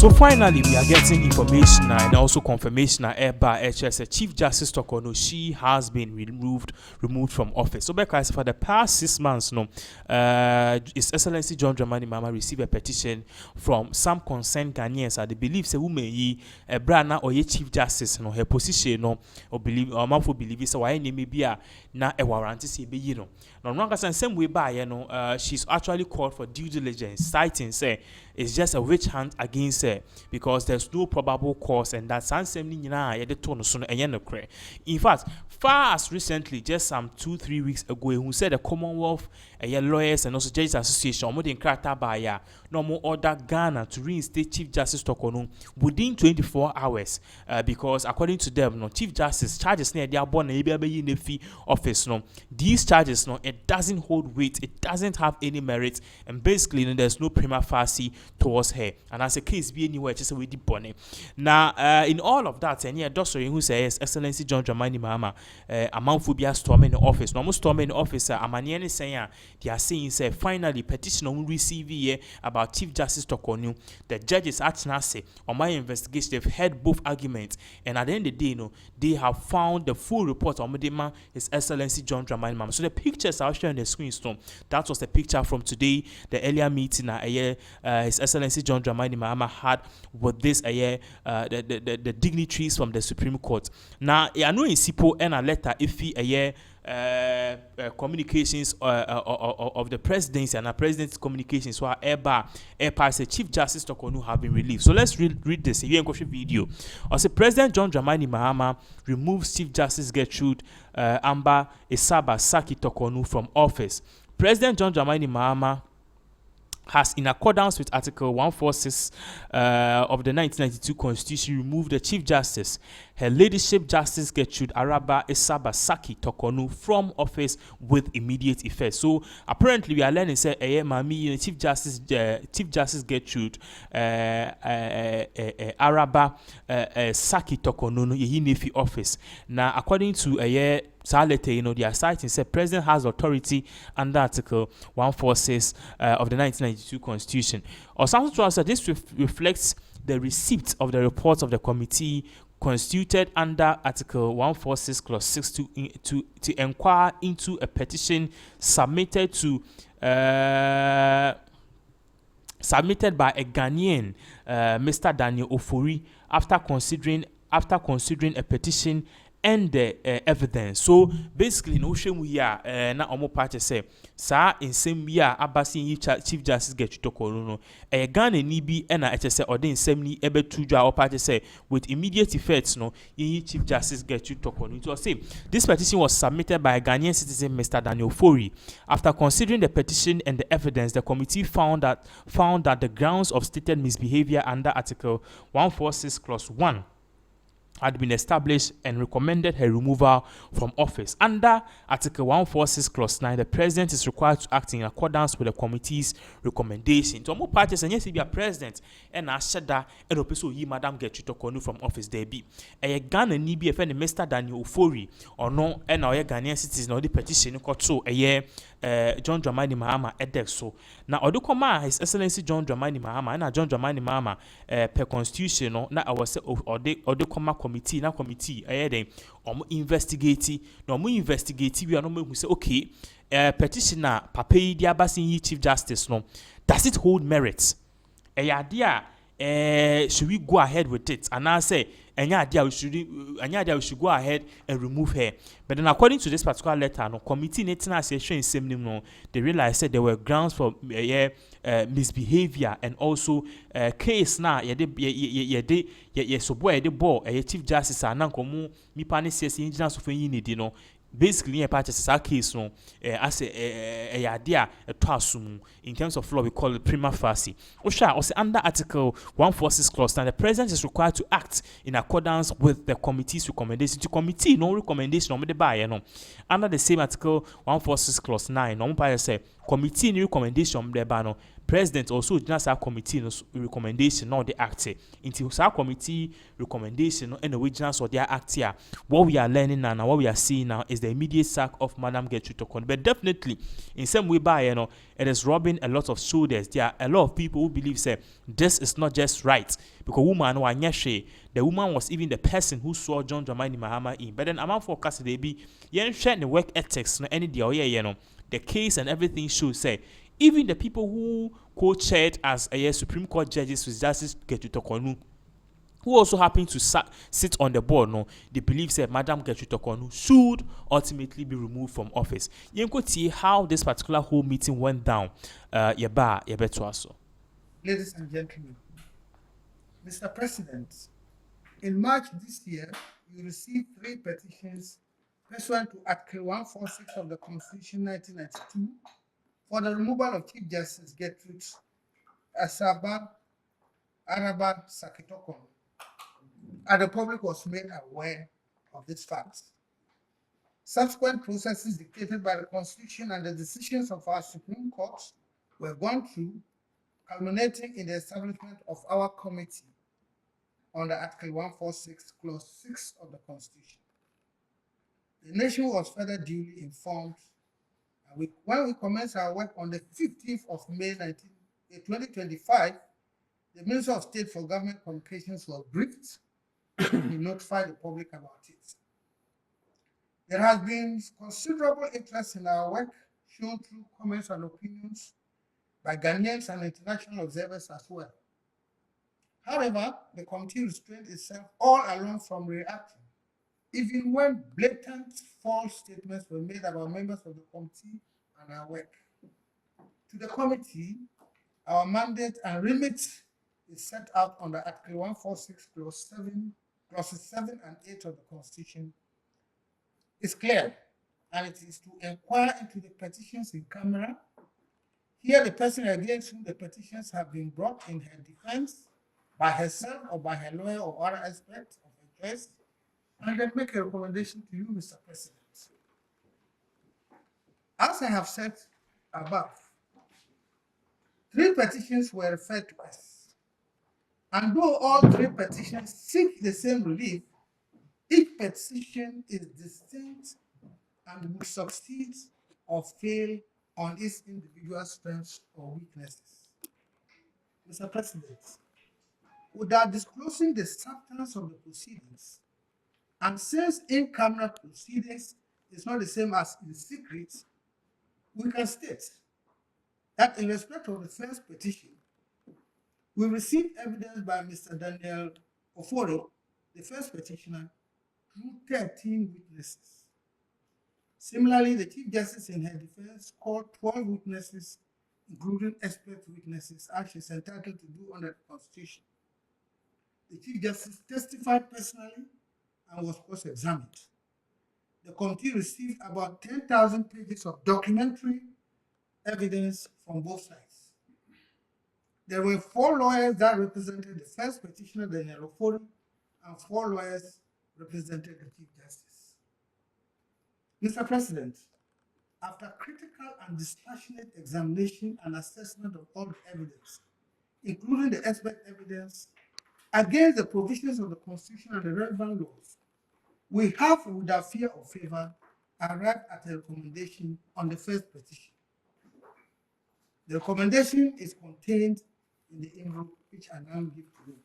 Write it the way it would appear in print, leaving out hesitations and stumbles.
So finally, we are getting information and also confirmation that HS Chief Justice Torkorno, she has been removed from office. So because for the past 6 months, His Excellency John Dramani Mahama received a petition from some concerned Ghanaians that they believe say woman ye a brana or ye Chief Justice her position or believe or man for believe so why name be a na a warranty say be no longer same way by she's actually called for due diligence, citing say it's just a witch hunt against her because there's no probable cause and that in fact, far as recently, just some 2-3 weeks ago, who said the Commonwealth lawyers and also Judges Association more than character by no more order Ghana to reinstate Chief Justice Torkorno within 24 hours because according to them, Chief Justice charges near their born in the fee office. These charges it doesn't hold weight, it doesn't have any merit, and basically there's no prima facie towards her. And as a case be anywhere, just a way deep bonnet. Now, in all of that, and yeah, Doctor who says Excellency John Dramani Mahama, amount for be storming the office. No more storming the office. Amaniani saying they are saying say finally petition will receive here about Chief Justice Torkorno. The judges at Nase on my investigation they've heard both arguments, and at the end of the day, they have found the full report on Medema His Excellency John Dramani Mahama. So the pictures are sharing on the screen. That was the picture from today, the earlier meeting His Excellency John Dramani Mahama had with this the dignitaries from the Supreme Court. Now, I know in Sipo and a letter if he communications of the presidency and the president's communications so airpass Chief Justice Torkorno have been relieved. So let's read this here in video. Also, President John Dramani Mahama removes Chief Justice Gertrude Amba Esaba Saki Torkorno from office. President John Dramani Mahama has, in accordance with Article 146 of the 1992 Constitution, removed the Chief Justice, Her Ladyship Justice Gertrude Araba Esaba Saki Torkorno, from office with immediate effect. So apparently, we are learning say, Mami, Chief Justice Gertrude Araba Saki Torkorno, ye nefi office. Now, according to Salete, they are citing say President has authority under Article 146 of the 1992 Constitution. Or something said this reflects the receipt of the reports of the committee constituted under Article 146 Clause 6 to inquire into a petition submitted by a Ghanaian, Mr. Daniel Ofori, after considering a petition and the evidence. So basically, no shame we are na omo party say sa in same year abasi Chief Justice Gertrude Torkorno Ghana ni bi na say ordin same ni ebe tuju our party say with immediate effects Chief Justice Gertrude Torkorno. It was say this petition was submitted by a Ghanaian citizen, Mr. Daniel Ofori. After considering the petition and the evidence, the committee found that the grounds of stated misbehavior under Article 146 Clause 1 had been established and recommended her removal from office. Under Article 146 Clause 9, the President is required to act in accordance with the committee's recommendation. To more parties, and yes, if you are President, and I said that, and also he, Madam Gertrude Torkorno from office, there be a Ghana need be a Mr. Daniel Ofori or no, and our Ghanaian citizens or the petition got so a year. John Dramani Mahama edek so na odukoma His Excellency John Dramani Mahama na John Dramani Mahama per constitution na awase odukoma committee den investigate we are no who say okay petitioner papa yi dia basin Chief Justice no, does it hold merit should we go ahead with it? And I say, we should go ahead and remove her. But then, according to this particular letter, committee they realized that there were grounds for misbehavior and also case now. So boy, the ball Chief Justice and Nankomu mi pani says engineers of any basically a part of case as a idea a twasum in terms of law we call it prima facie. Also under Article 146 Clause 9, the President is required to act in accordance with the committee's recommendation. To committee no recommendation under the same Article 146 Clause 9 no say committee ni recommendation president also just our committee no recommendation no the act into our committee recommendation no and the originals or their act here. What we are learning now and what we are seeing now is the immediate sack of Madam Gertrude Torkorno. But definitely in some way by it is rubbing a lot of shoulders. There are a lot of people who believe say this is not just right because woman the woman was even the person who saw John Dramani Mahama in. But then among for they be share the work ethics no any the the case and everything should say even the people who co-chaired as a Supreme Court judges with Justice Gertrude Torkorno, who also happen to sit on the board, no, they believe that Madam Gertrude Torkorno should ultimately be removed from office. You can see how this particular whole meeting went down. Ladies and gentlemen, Mr. President, in March this year, you received 3 petitions pursuant to Article 146 of the Constitution 1992 for the removal of Chief Justice Gertrude Asaba Araba Sakitokon, and the public was made aware of these facts. Subsequent processes dictated by the Constitution and the decisions of our Supreme Court were gone through, culminating in the establishment of our committee under Article 146, Clause 6 of the Constitution. The nation was further duly informed, and when we commenced our work on the 15th of May 2025, the Minister of State for Government Communications was briefed and notified the public about it. There has been considerable interest in our work, shown through comments and opinions by Ghanaians and international observers as well. However, the committee restrained itself all along from reacting, even when blatant false statements were made about members of the committee and our work. To the committee, our mandate and remit is set out under Article 146, Clauses 7 and 8 of the Constitution. It's clear, and it is to inquire into the petitions in camera, hear the person against whom the petitions have been brought in her defense, by herself or by her lawyer or other aspect of her case, and then make a recommendation to you, Mr. President. As I have said above, 3 petitions were referred to us, and though all 3 petitions seek the same relief, each petition is distinct and would succeed or fail on its individual strengths or weaknesses. Mr. President, without disclosing the substance of the proceedings, and since in-camera proceedings is not the same as in secret, we can state that in respect of the first petition, we received evidence by Mr. Daniel Ofori, the first petitioner, through 13 witnesses. Similarly, the Chief Justice in her defense called 12 witnesses, including expert witnesses, as she is entitled to do under the Constitution. The Chief Justice testified personally and was cross-examined. The committee received about 10,000 pages of documentary evidence from both sides. There were 4 lawyers that represented the first petitioner, Daniel Ofori, and 4 lawyers represented the Chief Justice. Mr. President, after critical and dispassionate examination and assessment of all the evidence, including the expert evidence, against the provisions of the Constitution and the relevant laws, we have, without fear or favor, arrived at a recommendation on the first petition. The recommendation is contained in the envelope which I now give to you.